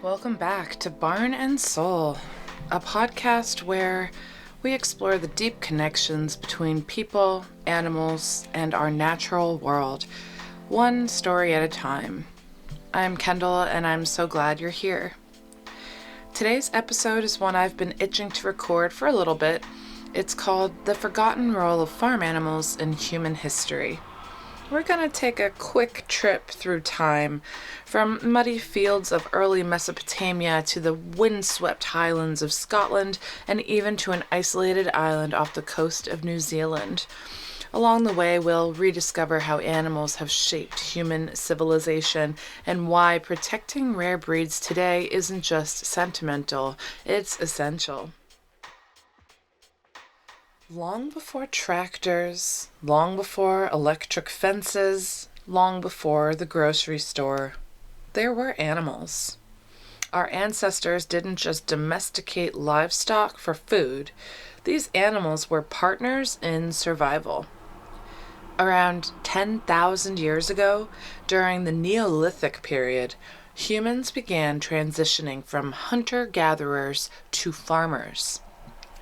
Welcome back to Barn and Soul, a podcast where we explore the deep connections between people, animals, and our natural world, one story at a time. I'm Kendall, and I'm so glad you're here. Today's episode is one I've been itching to record for a little bit. It's called The Forgotten Role of Farm Animals in Human History. We're going to take a quick trip through time, from muddy fields of early Mesopotamia to the windswept highlands of Scotland, and even to an isolated island off the coast of New Zealand. Along the way, we'll rediscover how animals have shaped human civilization and why protecting rare breeds today isn't just sentimental, it's essential. Long before tractors, long before electric fences, long before the grocery store, there were animals. Our ancestors didn't just domesticate livestock for food. These animals were partners in survival. Around 10,000 years ago, during the Neolithic period, humans began transitioning from hunter-gatherers to farmers.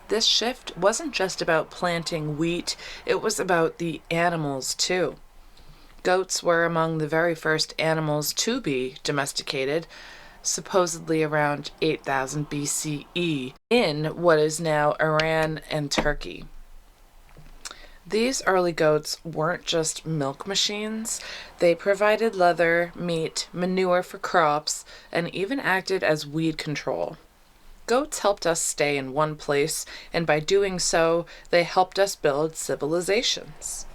This shift wasn't just about planting wheat, it was about the animals too. Goats were among the very first animals to be domesticated, supposedly around 8000 BCE, in what is now Iran and Turkey. These early goats weren't just milk machines, they provided leather, meat, manure for crops, and even acted as weed control. Goats helped us stay in one place, and by doing so, they helped us build civilizations.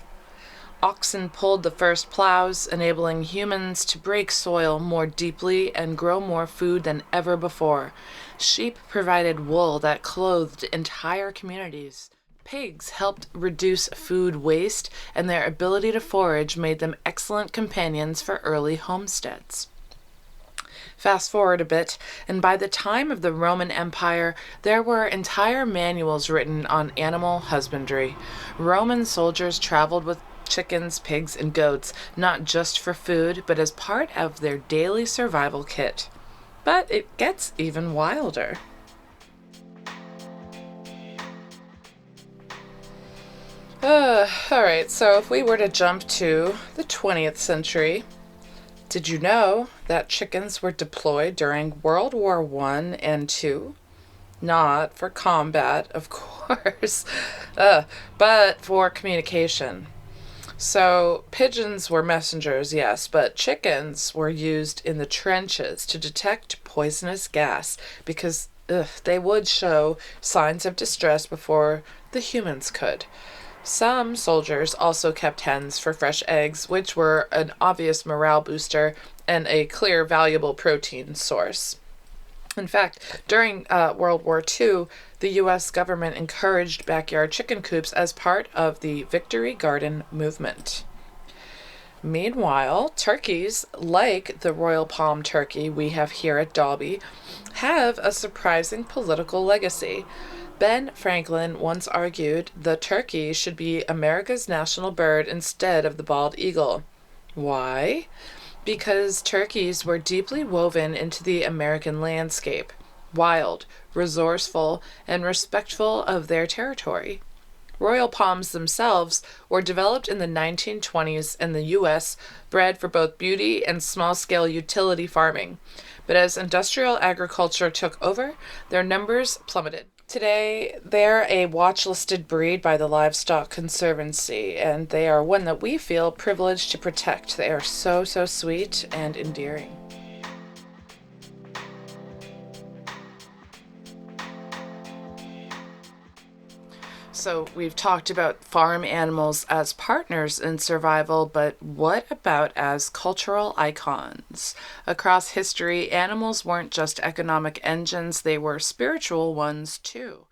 Oxen pulled the first plows, enabling humans to break soil more deeply and grow more food than ever before. Sheep provided wool that clothed entire communities. Pigs helped reduce food waste, and their ability to forage made them excellent companions for early homesteads. Fast forward a bit, and by the time of the Roman Empire, there were entire manuals written on animal husbandry. Roman soldiers traveled with chickens, pigs, and goats, not just for food, but as part of their daily survival kit. But it gets even wilder. Alright, so if we were to jump to the 20th century, did you know that chickens were deployed during World War I and II? Not for combat, of course, but for communication. So pigeons were messengers, yes, but chickens were used in the trenches to detect poisonous gas because they would show signs of distress before the humans could. Some soldiers also kept hens for fresh eggs, which were an obvious morale booster and a clear, valuable protein source. In fact, during World War II, the U.S. government encouraged backyard chicken coops as part of the Victory Garden movement. Meanwhile, turkeys, like the Royal Palm turkey we have here at Dalby, have a surprising political legacy. Ben Franklin once argued the turkey should be America's national bird instead of the bald eagle. Why? Because turkeys were deeply woven into the American landscape, wild, resourceful, and respectful of their territory. Royal palms themselves were developed in the 1920s in the U.S., bred for both beauty and small-scale utility farming. But as industrial agriculture took over, their numbers plummeted. Today, they're a watch-listed breed by the Livestock Conservancy, and they are one that we feel privileged to protect. They are so sweet and endearing. So we've talked about farm animals as partners in survival, but what about as cultural icons? Across history, animals weren't just economic engines, they were spiritual ones too.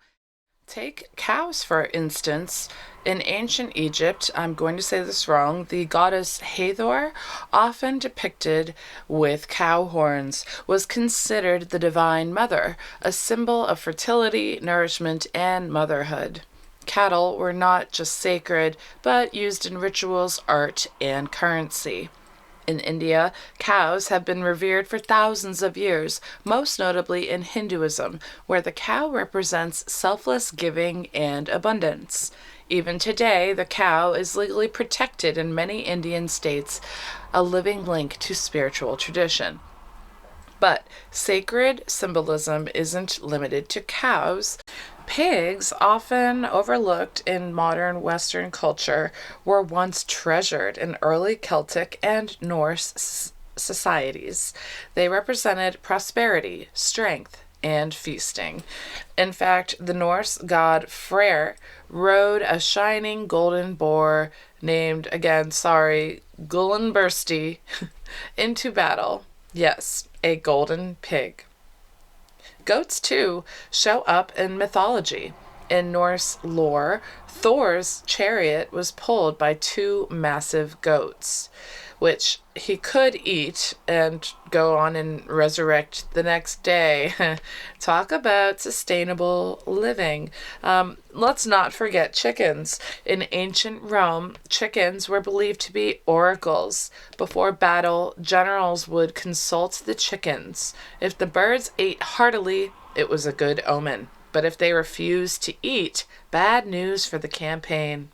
Take cows, for instance. In ancient Egypt, I'm going to say this wrong, the goddess Hathor, often depicted with cow horns, was considered the divine mother, a symbol of fertility, nourishment, and motherhood. Cattle were not just sacred, but used in rituals, art, and currency. In India, cows have been revered for thousands of years, most notably in Hinduism, where the cow represents selfless giving and abundance. Even today, the cow is legally protected in many Indian states, a living link to spiritual tradition. But sacred symbolism isn't limited to cows. Pigs, often overlooked in modern Western culture, were once treasured in early Celtic and Norse societies. They represented prosperity, strength, and feasting. In fact, the Norse god Freyr rode a shining golden boar named, again, sorry, Gullinbursti, into battle. Yes, a golden pig. Goats, too, show up in mythology. In Norse lore, Thor's chariot was pulled by two massive goats, which he could eat and go on and resurrect the next day. Talk about sustainable living. Let's not forget chickens. In ancient Rome, chickens were believed to be oracles. Before battle, generals would consult the chickens. If the birds ate heartily, it was a good omen. But if they refused to eat, bad news for the campaign.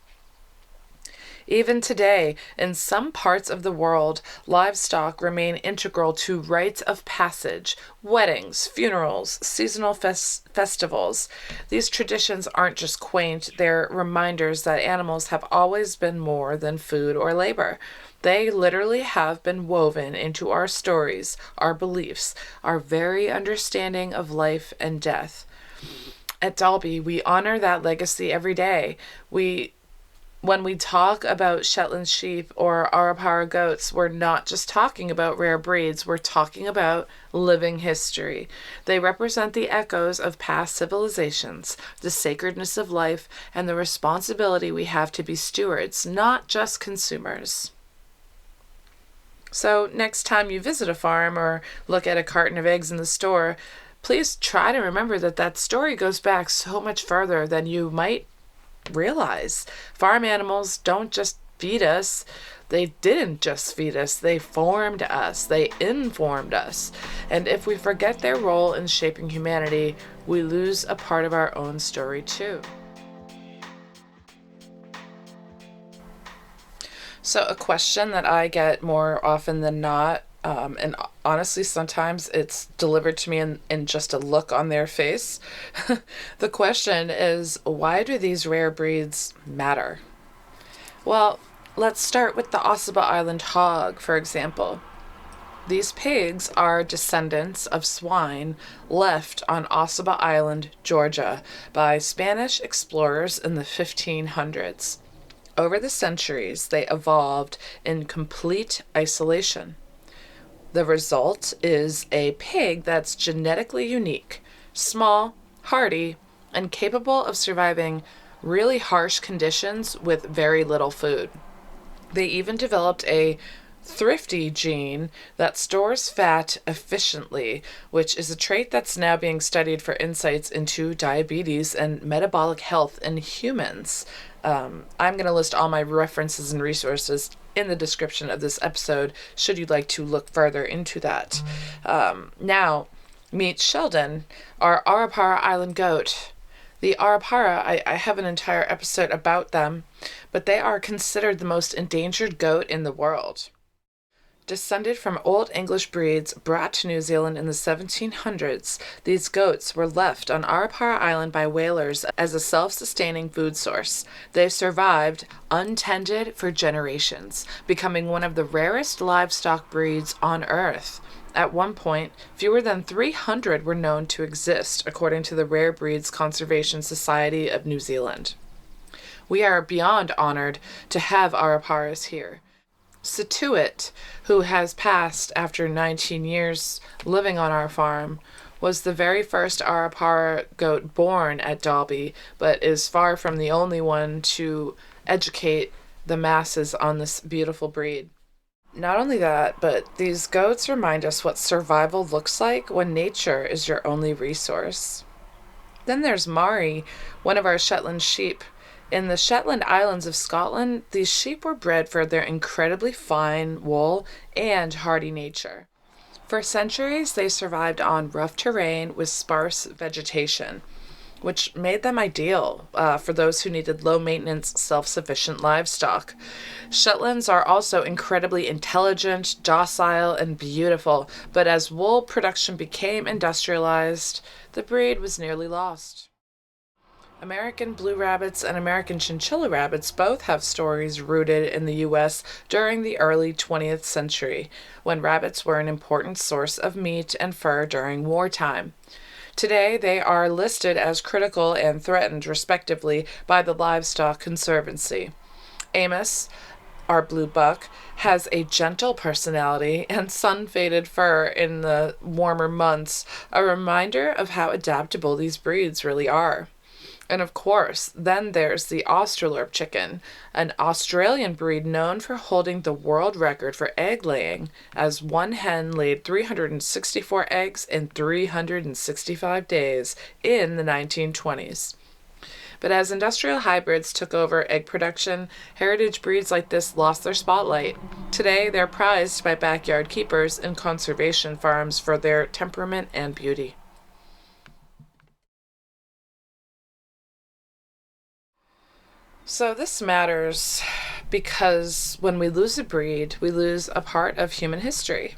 Even today, in some parts of the world, livestock remain integral to rites of passage, weddings, funerals, seasonal festivals. These traditions aren't just quaint, they're reminders that animals have always been more than food or labor. They literally have been woven into our stories, our beliefs, our very understanding of life and death. At Dalby, we honor that legacy every day. When we talk about Shetland sheep or Arapawa goats, we're not just talking about rare breeds, we're talking about living history. They represent the echoes of past civilizations, the sacredness of life, and the responsibility we have to be stewards, not just consumers. So next time you visit a farm or look at a carton of eggs in the store, please try to remember that story goes back so much further than you might realize. Farm animals don't just feed us. They didn't just feed us. They formed us. They informed us. And if we forget their role in shaping humanity, we lose a part of our own story too. So a question that I get more often than not, and honestly, sometimes it's delivered to me in just a look on their face. The question is, why do these rare breeds matter? Well, let's start with the Ossabaw Island Hog, for example. These pigs are descendants of swine left on Ossabaw Island, Georgia, by Spanish explorers in the 1500s. Over the centuries, they evolved in complete isolation. The result is a pig that's genetically unique, small, hardy, and capable of surviving really harsh conditions with very little food. They even developed a thrifty gene that stores fat efficiently, which is a trait that's now being studied for insights into diabetes and metabolic health in humans. I'm going to list all my references and resources in the description of this episode, should you like to look further into that. Now, meet Sheldon, our Arapawa Island goat. The Arapawa, I have an entire episode about them, but they are considered the most endangered goat in the world. Descended from Old English breeds brought to New Zealand in the 1700s, these goats were left on Arapawa Island by whalers as a self-sustaining food source. They survived untended for generations, becoming one of the rarest livestock breeds on Earth. At one point, fewer than 300 were known to exist, according to the Rare Breeds Conservation Society of New Zealand. We are beyond honored to have Arapawas here. Situate, who has passed after 19 years living on our farm, was the very first Arapawa goat born at Dalby, but is far from the only one to educate the masses on this beautiful breed. Not only that, but these goats remind us what survival looks like when nature is your only resource. Then there's Mari, one of our Shetland sheep. In the Shetland Islands of Scotland, these sheep were bred for their incredibly fine wool and hardy nature. For centuries, they survived on rough terrain with sparse vegetation, which made them ideal for those who needed low-maintenance, self-sufficient livestock. Shetlands are also incredibly intelligent, docile, and beautiful, but as wool production became industrialized, the breed was nearly lost. American blue rabbits and American chinchilla rabbits both have stories rooted in the U.S. during the early 20th century, when rabbits were an important source of meat and fur during wartime. Today, they are listed as critical and threatened, respectively, by the Livestock Conservancy. Amos, our blue buck, has a gentle personality and sun-faded fur in the warmer months, a reminder of how adaptable these breeds really are. And of course, then there's the Australorp chicken, an Australian breed known for holding the world record for egg laying, as one hen laid 364 eggs in 365 days in the 1920s. But as industrial hybrids took over egg production, heritage breeds like this lost their spotlight. Today, they're prized by backyard keepers and conservation farms for their temperament and beauty. So this matters because when we lose a breed, we lose a part of human history.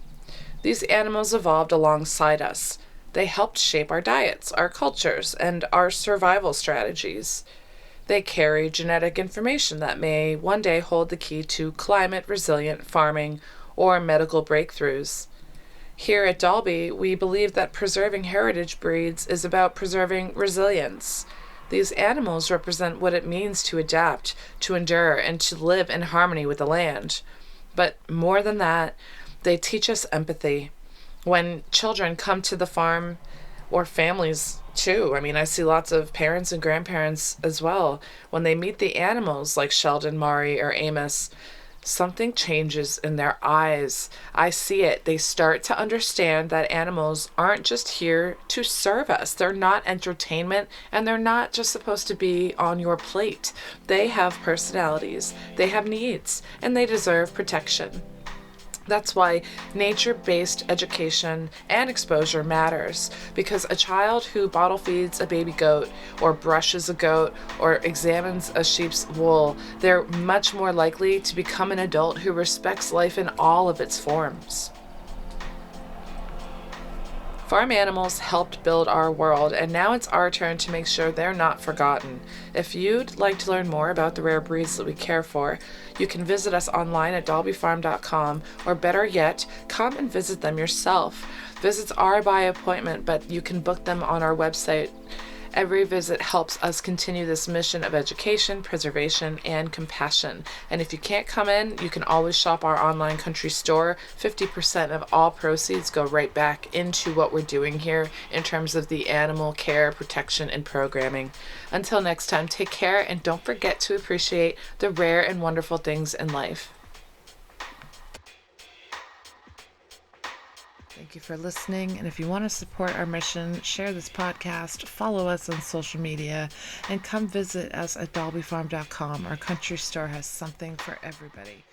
These animals evolved alongside us. They helped shape our diets, our cultures, and our survival strategies. They carry genetic information that may one day hold the key to climate-resilient farming or medical breakthroughs. Here at Dalby, we believe that preserving heritage breeds is about preserving resilience. These animals represent what it means to adapt, to endure, and to live in harmony with the land. But more than that, they teach us empathy. When children come to the farm, or families too, I see lots of parents and grandparents as well, when they meet the animals like Sheldon, Mari, or Amos, something changes in their eyes. I see it. They start to understand that animals aren't just here to serve us. They're not entertainment, and they're not just supposed to be on your plate. They have personalities, they have needs, and they deserve protection. That's why nature-based education and exposure matters, because a child who bottle feeds a baby goat or brushes a goat or examines a sheep's wool, they're much more likely to become an adult who respects life in all of its forms. Farm animals helped build our world, and now it's our turn to make sure they're not forgotten. If you'd like to learn more about the rare breeds that we care for, you can visit us online at dalbyfarm.com, or better yet, come and visit them yourself. Visits are by appointment, but you can book them on our website. Every visit helps us continue this mission of education, preservation, and compassion. And if you can't come in, you can always shop our online country store. 50% of all proceeds go right back into what we're doing here in terms of the animal care, protection, and programming. Until next time, take care, and don't forget to appreciate the rare and wonderful things in life. Thank you for listening, and if you want to support our mission, share this podcast, follow us on social media, and come visit us at dalbyfarm.com. Our country store has something for everybody.